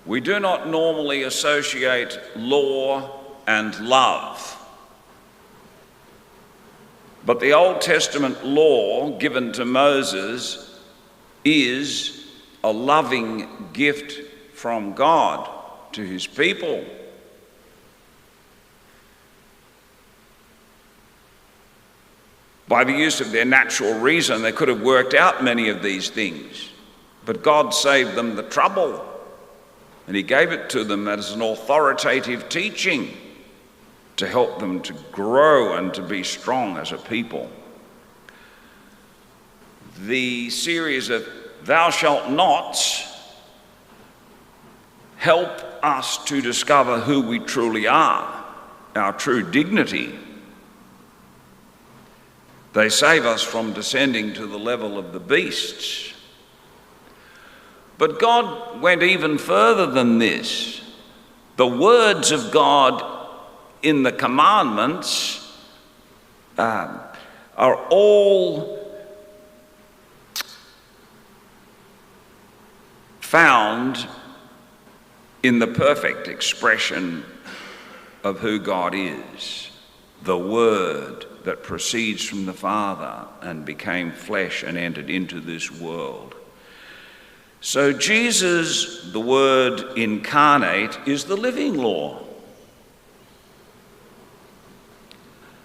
We do not normally associate law and love. But the Old Testament law given to Moses is a loving gift from God to his people. By the use of their natural reason, they could have worked out many of these things, but God saved them the trouble, and he gave it to them as an authoritative teaching to help them to grow and to be strong as a people. The series of Thou Shalt Nots help us to discover who we truly are, our true dignity. They save us from descending to the level of the beasts. But God went even further than this. The words of God in the commandments are all found in the perfect expression of who God is, the Word that proceeds from the Father and became flesh and entered into this world. So Jesus, the Word incarnate, is the living law.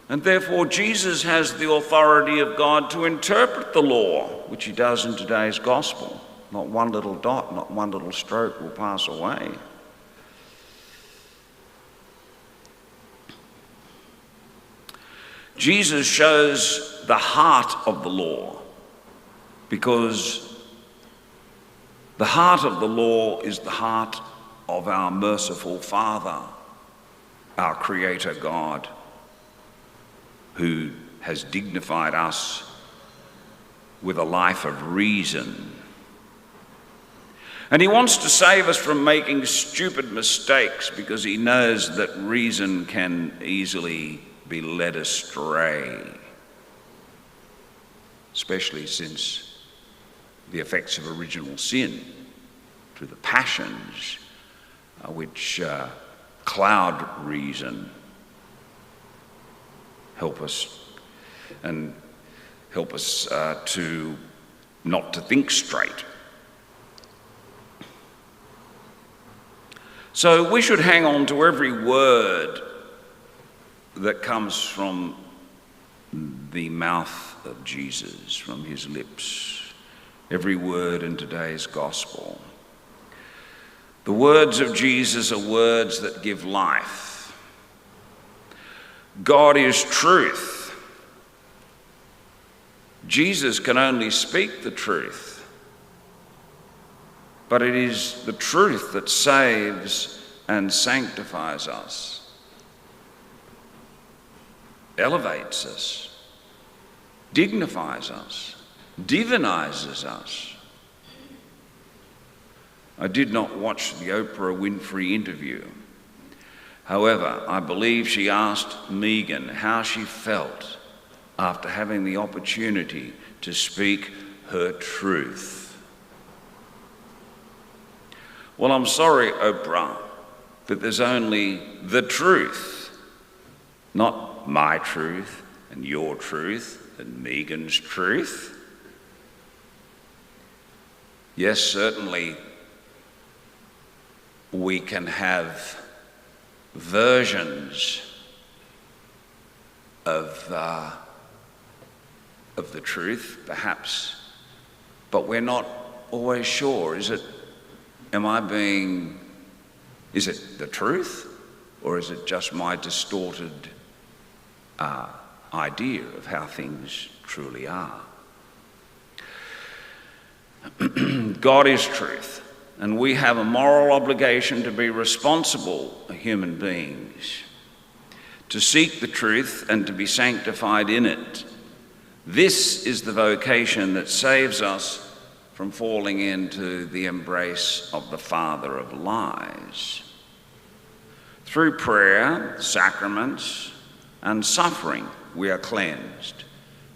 And therefore Jesus has the authority of God to interpret the law, which he does in today's gospel. Not one little dot, not one little stroke will pass away. Jesus shows the heart of the law, because the heart of the law is the heart of our merciful Father, our Creator God, who has dignified us with a life of reason. And he wants to save us from making stupid mistakes, because he knows that reason can easily be led astray, especially since the effects of original sin through the passions which cloud reason help us to not to think straight. So we should hang on to every word that comes from the mouth of Jesus, from his lips, every word in today's gospel. The words of Jesus are words that give life. God is truth. Jesus can only speak the truth, but it is the truth that saves and sanctifies us, elevates us, dignifies us, divinizes us. I did not watch the Oprah Winfrey interview. However, I believe she asked Megan how she felt after having the opportunity to speak her truth. Well, I'm sorry, Oprah, but there's only the truth, not my truth and your truth and Megan's truth. Yes, certainly we can have versions of the truth, perhaps, but we're not always sure. Is it the truth, or is it just my distorted idea of how things truly are? God is truth, and we have a moral obligation to be responsible human beings, to seek the truth and to be sanctified in it. This is the vocation that saves us from falling into the embrace of the father of lies. Through prayer, sacraments, and suffering, we are cleansed,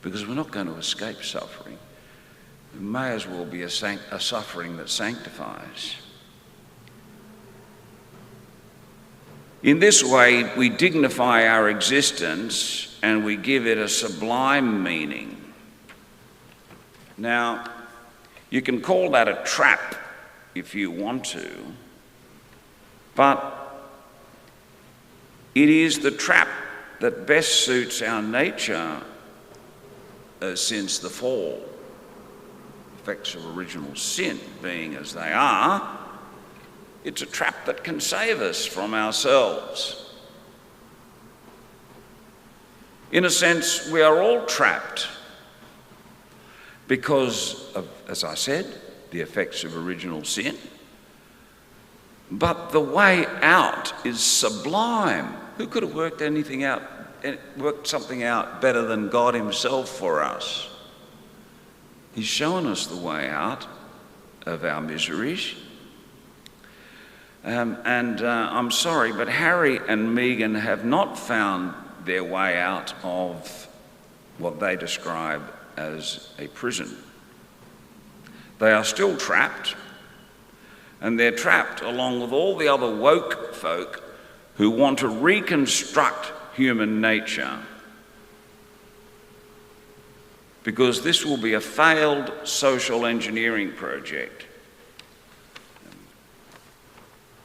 because we're not going to escape suffering. It may as well be a suffering that sanctifies. In this way, we dignify our existence and we give it a sublime meaning. Now, you can call that a trap if you want to, but it is the trap that best suits our nature since the fall. Effects of original sin being as they are, it's a trap that can save us from ourselves. In a sense, we are all trapped because of, as I said, the effects of original sin. But the way out is sublime. Who could have worked something out better than God himself for us? He's shown us the way out of our miseries. I'm sorry, but Harry and Meghan have not found their way out of what they describe as a prison. They are still trapped, and they're trapped along with all the other woke folk who want to reconstruct human nature, because this will be a failed social engineering project.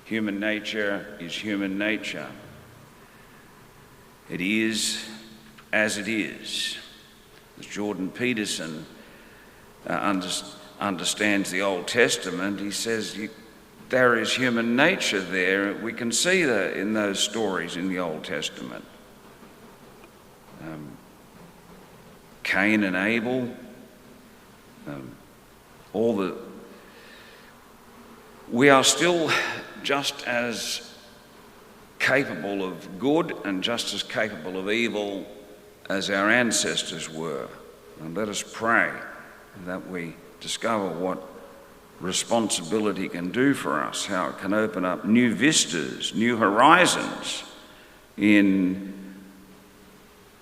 Human nature is human nature. It is as it is. As Jordan Peterson understands the Old Testament, he says there is human nature there. We can see that in those stories in the Old Testament. Cain and Abel, we are still just as capable of good and just as capable of evil as our ancestors were. And let us pray that we discover what responsibility can do for us, how it can open up new vistas, new horizons in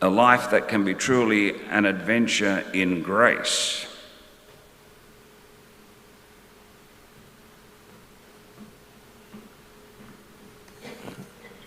a life that can be truly an adventure in grace.